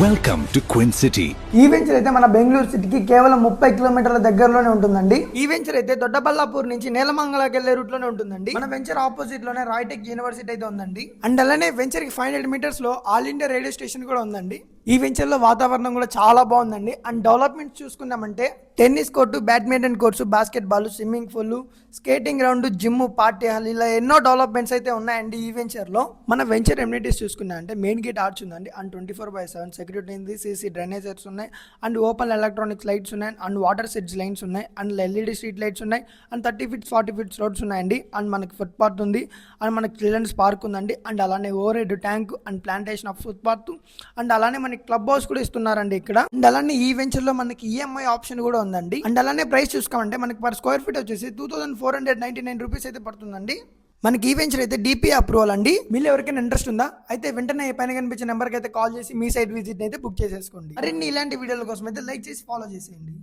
Welcome to క్విన్ city. ఈ venture అయితే మన బెంగళూరు సిటీకి కేవలం 30 కిలోమీటర్ల దగ్గరలోనే ఉంటుందండి. ఈ వెంచర్ అయితే దొడ్డబల్లాపూర్ నుంచి నేలమంగళకి వెళ్లే రూట్ లోనే ఉంటుందండి. మన వెంచర్ ఆపోజిట్ లోనే రాయ్టెక్ యూనివర్సిటీ అయితే ఉందండి. అండ్ అలానే వెంచర్ కి 500 మీటర్స్ లో ఆల్ ఇండియా రేడియో స్టేషన్ కూడా ఉందండి. ఈ వెంచర్ లో వాతావరణం కూడా చాలా బాగుందండి. అండ్ డెవలప్మెంట్ చూసుకున్నామంటే tennis court, badminton course, basketball, swimming pool, skating ground, gym, party hall ఇలా ఎన్నో డెవలప్మెంట్స్ అయితే ఉన్నాయండి ఈ వెంచర్ లో. మన వెంచర్ ఎమ్యూనిటీస్ చూసుకున్నా అంటే మెయిన్ గేట్ ఆర్చ్ ఉందండి. అండ్ 24/7 సెక్యూరిటీ ఉంది, సీసీ డ్రైనేజర్స్ ఉన్నాయి, అండ్ ఓపెన్ ఎలక్ట్రానిక్స్ లైట్స్ ఉన్నాయి, అండ్ వాటర్ సెడ్జ్ లైన్స్ ఉన్నాయి, అండ్ ఎల్ఈడి స్ట్రీట్ లైట్స్ ఉన్నాయి, అండ్ 30 ఫీట్స్ 40 ఫీట్స్ రోడ్స్ ఉన్నాయండి. అండ్ మనకి ఫుట్ పాత్ ఉంది, అండ్ మనకి చిల్డ్రన్స్ పార్క్ ఉందండి. అండ్ అలానే over head tank and plantation of foot path, and అలానే మనకి క్లబ్ హౌస్ కూడా ఇస్తున్నారండి ఇక్కడ. అండ్ అలానే ఈ వెంచర్ లో మనకి ఈఎంఐ ఆప్షన్ కూడా ఉందండి. అండ్ అలానే ప్రైస్ చూసుకోమంటే మనకి పర్ స్క్వేర్ ఫీట్ వచ్చేసి 2499 రూపీస్ అయితే పడుతుందండి. మనకి ఈ వెంచర్ అయితే డిపి అప్రూవల్ అండి. మీరు ఎవరికైనా ఇంట్రెస్ట్ ఉందా అయితే వెంటనే పైన కనిపించే నెంబర్కి అయితే కాల్ చేసి మీ సైట్ విజిట్ అయితే బుక్ చేసేసుకోండి. మరిన్ని ఇలాంటి వీడియోల కోసం అయితే లైక్ చేసి ఫాలో చేసేయండి.